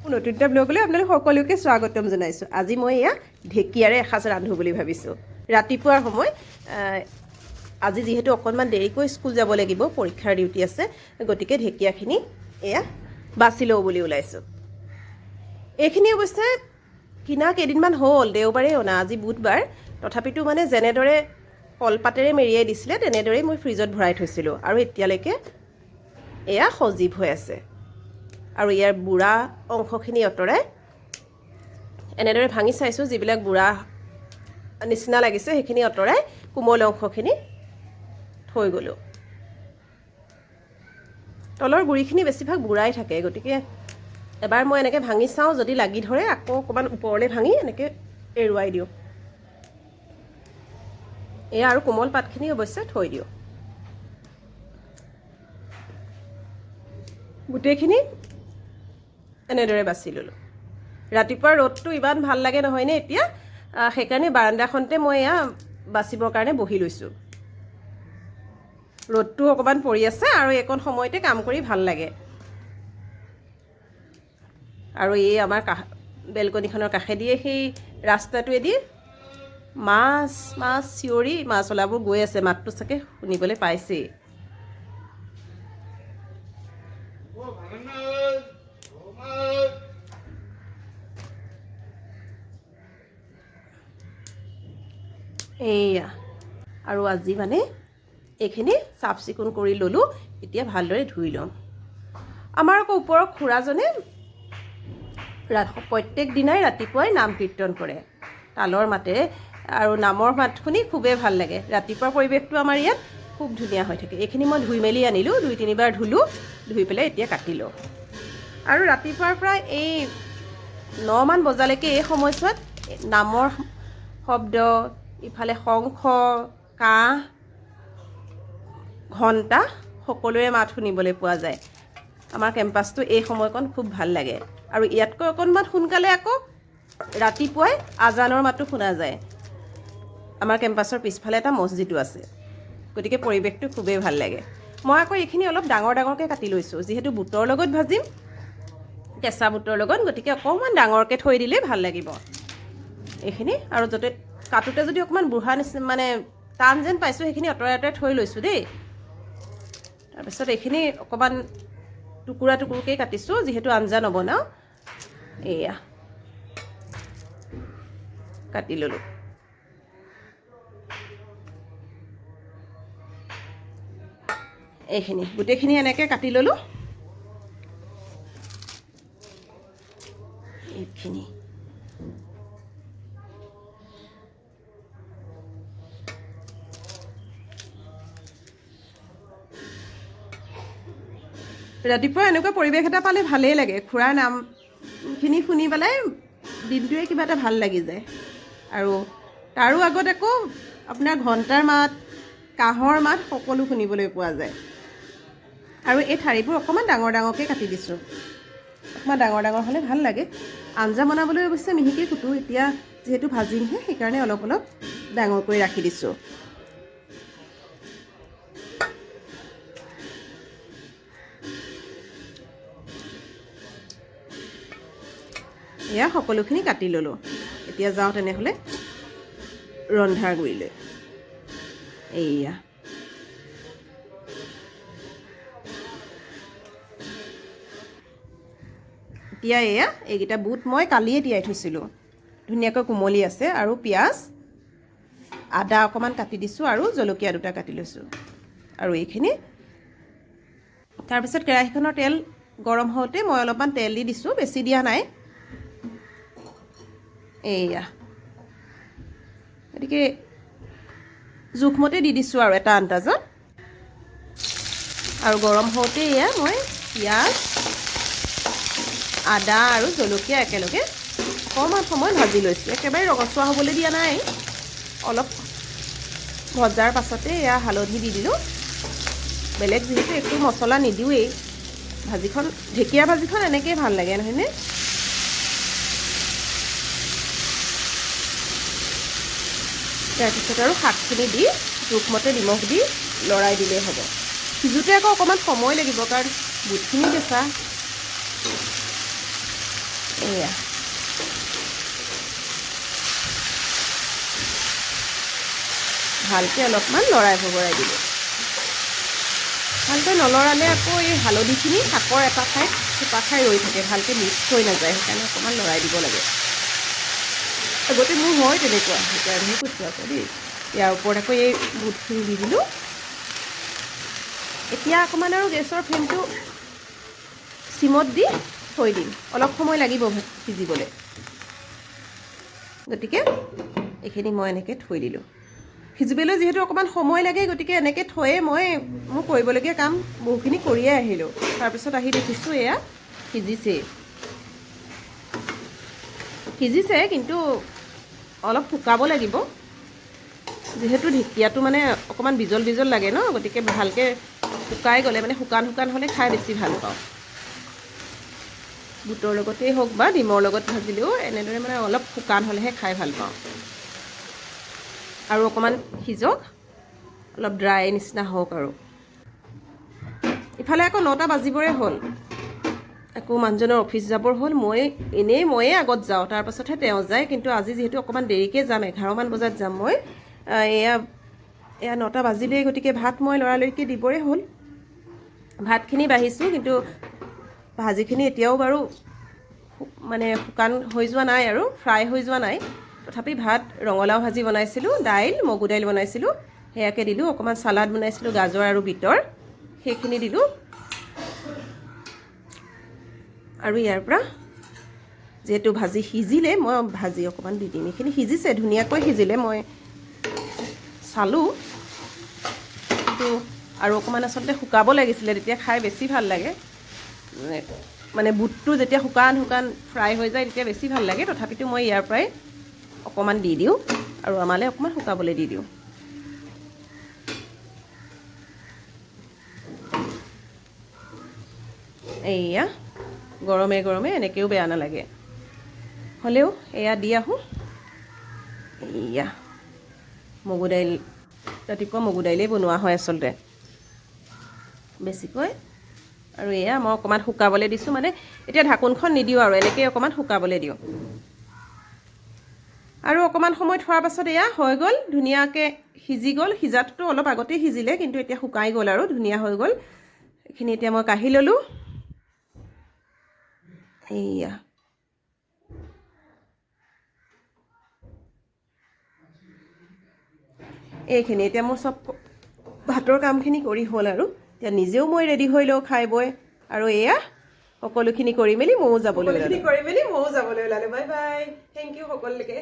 নতুন এটা ব্লগলৈ আপোনালোক সকলোকে স্বাগতম জনাইছোঁ। আজি মই এয়া ঢেকীয়াৰে এসাঁজ ৰান্ধো বুলি ভাবিছোঁ। ৰাতিপুৱাৰ সময় আজি যিহেতু অকণমান দেৰিকৈ স্কুল যাব লাগিব, পৰীক্ষাৰ ডিউটি আছে, গতিকে ঢেকীয়াখিনি এয়া বাছি লওঁ বুলি ওলাইছোঁ। এইখিনি অৱশ্যে কিনা কেইদিনমান হ'ল, দেওবাৰেই অনা, আজি বুধবাৰ। তথাপিতো মানে যেনেদৰে কলপাতেৰে মেৰিয়াই দিছিলে তেনেদৰেই মই ফ্ৰিজত ভৰাই থৈছিলোঁ আৰু এতিয়ালৈকে এয়া সজীৱ হৈ আছে। আৰু ইয়াৰ বুঢ়া অংশখিনি অঁতৰাই এনেদৰে ভাঙি চাইছোঁ, যিবিলাক বুঢ়া নিচিনা লাগিছে সেইখিনি অঁতৰাই কোমল অংশখিনি থৈ গ'লোঁ। তলৰ গুড়িখিনি বেছিভাগ বুঢ়াই থাকে, গতিকে এবাৰ মই এনেকৈ ভাঙি চাওঁ, যদি লাগি ধৰে আকৌ অকণমান ওপৰলৈ ভাঙি এনেকৈ এৰুৱাই দিওঁ। এয়া আৰু কোমল পাতখিনি অৱশ্যে থৈ দিওঁ। গোটেইখিনি এনেদৰে বাছি ল'লোঁ। ৰাতিপুৱা ৰ'দটো ইমান ভাল লাগে নহয়নে এতিয়া, সেইকাৰণে বাৰাণ্ডাখনতে মই এয়া বাচিবৰ কাৰণে বহি লৈছোঁ। ৰ'দটো অকণমান পৰি আছে আৰু এইকণ সময়তে কাম কৰি ভাল লাগে। আৰু এই আমাৰ বেলকনিখনৰ কাষেদিয়ে সেই ৰাস্তাটোৱেদি মাছ চিঞৰি মাছ ওলাবোৰ গৈ আছে, মাতটো চাগে শুনিবলৈ পাইছেই। এইয়া আৰু আজি মানে এইখিনি চাফ চিকুণ কৰি ল'লোঁ, এতিয়া ভালদৰে ধুই ল'ম। আমাৰ আকৌ ওপৰৰ খুৰাজনে প্ৰত্যেক দিনাই ৰাতিপুৱাই নাম কীৰ্তন কৰে তালৰ মাতেৰে, আৰু নামৰ মাত শুনি খুবেই ভাল লাগে। ৰাতিপুৱাৰ পৰিৱেশটো আমাৰ ইয়াত খুব ধুনীয়া হৈ থাকে। এইখিনি মই ধুই মেলি আনিলোঁ, 2-3বাৰ ধুলোঁ, ধুই পেলাই এতিয়া কাটিলোঁ। আৰু ৰাতিপুৱাৰ পৰা এই 9মান বজালৈকে এই সময়ছোৱাত নামৰ শব্দ, ইফালে শংখ, কাঁহ, ঘণ্টা সকলোৰে মাত শুনিবলৈ পোৱা যায়। আমাৰ কেম্পাছটো এই সময়কণ খুব ভাল লাগে। আৰু ইয়াতকৈ অকণমান সোনকালে আকৌ ৰাতিপুৱাই আজানৰ মাতো শুনা যায়। আমাৰ কেম্পাছৰ পিছফালে এটা মছজিদো আছে, গতিকে পৰিৱেশটো খুবেই ভাল লাগে। মই আকৌ এইখিনি অলপ ডাঙৰকৈ কাটি লৈছোঁ, যিহেতু বুটৰ লগত ভাজিম, কেঁচা বুটৰ লগত, গতিকে অকণমান ডাঙৰকৈ থৈ দিলেই ভাল লাগিব এইখিনি। আৰু কাটোতে যদি অকণমান বুঢ়া নিচিনা মানে টান যেন পাইছোঁ, সেইখিনি আঁতৰাই থৈ লৈছোঁ দেই। তাৰপিছত এইখিনি অকণমান টুকুৰাকৈ কাটিছোঁ, যিহেতু আঞ্জা নবনাওঁ। এয়া কাটি ল'লোঁ। এইখিনি গোটেইখিনি এনেকৈ কাটি ল'লোঁ। এইখিনি ৰাতিপুৱা এনেকুৱা পৰিৱেশ এটা পালে ভালেই লাগে। খুৰাৰ নামখিনি শুনি পেলাই দিনটোৱে কিবা এটা ভাল লাগি যায়। আৰু তাৰো আগত আকৌ আপোনাৰ ঘণ্টাৰ মাত, কাঁহৰ মাত সকলো শুনিবলৈ পোৱা যায়। আৰু এই ঠাৰিবোৰ অকণমান ডাঙৰকৈ কাটি দিছোঁ, অকণমান ডাঙৰ হ'লে ভাল লাগে। আঞ্জা বনাবলৈ অৱশ্যে মিহিকৈ কুটো, এতিয়া যিহেতু ভাজিমহে সেইকাৰণে অলপ ডাঙৰকৈ ৰাখি দিছোঁ। এয়া সকলোখিনি কাটি ল'লোঁ। এতিয়া যাওঁ তেনেহ'লে ৰন্ধাৰ গুৰিলৈ। এইয়া এতিয়া এইকেইটা বুট মই কালিয়ে তিয়াই থৈছিলোঁ, ধুনীয়াকৈ কোমলি আছে। আৰু পিঁয়াজ, আদা অকণমান কাটি দিছোঁ আৰু জলকীয়া 2টা কাটি লৈছোঁ। আৰু এইখিনি তাৰপিছত কেৰাহীখনৰ তেল গৰম হওঁতে মই অলপমান তেল দি দিছোঁ, বেছি দিয়া নাই। এইয়া গতিকে জোখমতে দি দিছোঁ আৰু এটা আন্দাজত। আৰু গৰম হওঁতে এয়া মই পিঁয়াজ, আদা আৰু জলকীয়া একেলগে অকণমান সময় ভাজি লৈছোঁ। একেবাৰে ৰঙচুৱা হ'বলৈ দিয়া নাই, অলপ ভজাৰ পাছতে এয়া হালধি দি দিলোঁ। বেলেগ যিহেতু একো মছলা নিদিওঁৱেই, ঢেকীয়া ভাজিখন এনেকৈয়ে ভাল লাগে নহয়নে। তাৰপিছত আৰু শাকখিনি দি জোখমতে নিমখ দি লৰাই দিলেই হ'ব। সিজোতে আকৌ অকণমান সময় লাগিব, কাৰণ বুটখিনি কেঁচা। এয়া ভালকৈ অলপমান লৰাই ভগৰাই দিলোঁ ভালকৈ নলৰালে আকৌ এই হালধিখিনি শাকৰ এটা ঠাইত থোপা খাই ৰৈ থাকে ভালকৈ মিক্স হৈ নাযায় সেইকাৰণে অকণমান লৰাই দিব লাগে আগতে মোৰ হয় তেনেকুৱা সেইকাৰণেহে কৈছোঁ আকৌ দেই ইয়াৰ ওপৰত আকৌ এই বুটখিনি দি দিলোঁ এতিয়া অকণমান আৰু গেছৰ ফ্লেমটো চিমত দি থৈ দিম অলপ সময় লাগিব সিজিবলৈ গতিকে এইখিনি মই এনেকৈ থৈ দিলোঁ সিজিবলৈ যিহেতু অকণমান সময় লাগে গতিকে এনেকৈ থৈয়ে মই মোৰ কৰিবলগীয়া কাম বহুখিনি কৰিয়ে আহিলোঁ তাৰপিছত আহি দেখিছোঁ এয়া সিজিছে কিন্তু অলপ শুকাব লাগিব যিহেতু ঢেকীয়াটো মানে অকণমান বিজল বিজল লাগে ন গতিকে ভালকৈ শুকাই গ'লে মানে শুকান হ'লে খাই বেছি ভাল পাওঁ বুটৰ লগতেই হওক বা ডিমৰ লগত ভাজিলেও এনেদৰে মানে অলপ শুকান হ'লেহে খাই ভাল পাওঁ আৰু অকণমান সিজক অলপ ড্ৰাই নিচিনা হওক আৰু ইফালে আকৌ 9টা বাজিবৰে হ'ল আকৌ মানুহজনৰ অফিচ যাবৰ হ'ল ময়ে আগত যাওঁ তাৰপাছতহে তেওঁ যায় কিন্তু আজি যিহেতু অকণমান দেৰিকৈ যাম 11মান বজাত যাম মই এয়া 9টা বাজিলেই গতিকে ভাত মই লৰালৰিকৈ দিবৰে হ'ল ভাতখিনি বাঢ়িছোঁ কিন্তু ভাজিখিনি এতিয়াও বাৰু মানে শুকান হৈ যোৱা নাই আৰু ফ্ৰাই হৈ যোৱা নাই তথাপি ভাত ৰঙালাও ভাজি বনাইছিলোঁ দাইল মগু দাইল বনাইছিলোঁ সেয়াকে দিলোঁ অকণমান চালাড বনাইছিলোঁ গাজৰ আৰু বিটৰ সেইখিনি দিলোঁ আৰু ইয়াৰ পৰা যিহেতু ভাজি সিজিলে মই ভাজি অকণমান দি দিম এইখিনি সিজিছে ধুনীয়াকৈ সিজিলে মই চালোঁ কিন্তু আৰু অকণমান আচলতে শুকাব লাগিছিলে তেতিয়া খাই বেছি ভাল লাগে মানে বুটটো যেতিয়া শুকান ফ্ৰাই হৈ যায় তেতিয়া বেছি ভাল লাগে তথাপিতো মই ইয়াৰ পৰাই অকণমান দি দিওঁ আৰু আমালৈ অকণমান শুকাবলৈ দি দিওঁ এয়া গৰমে এনেকৈও বেয়া নালাগে হ'লেও এয়া দি আহোঁ এয়া মগু দাইল ৰাতিপুৱা মগু দাইলেই বনোৱা হয় আচলতে বেছিকৈ আৰু এয়া মই অকণমান শুকাবলৈ দিছোঁ মানে এতিয়া ঢাকোনখন নিদিওঁ আৰু এনেকৈ অকণমান শুকাবলৈ দিওঁ আৰু অকণমান সময় থোৱাৰ পাছত এয়া হৈ গ'ল ধুনীয়াকৈ সিজি গ'ল সিজাটোতো অলপ আগতেই সিজিলে কিন্তু এতিয়া শুকাই গ'ল আৰু ধুনীয়া হৈ গ'ল এইখিনি এতিয়া মই কাঢ়ি ল'লোঁ এয়া এইখিনি এতিয়া মোৰ চব ভাতৰ কামখিনি কৰি হ'ল আৰু এতিয়া নিজেও মই ৰেডি হৈ লওঁ খাই বৈ আৰু এয়া সকলোখিনি কৰি মেলি ময়ো যাবলৈ ওলালোঁ বাই বাই থেংক ইউ সকলোকে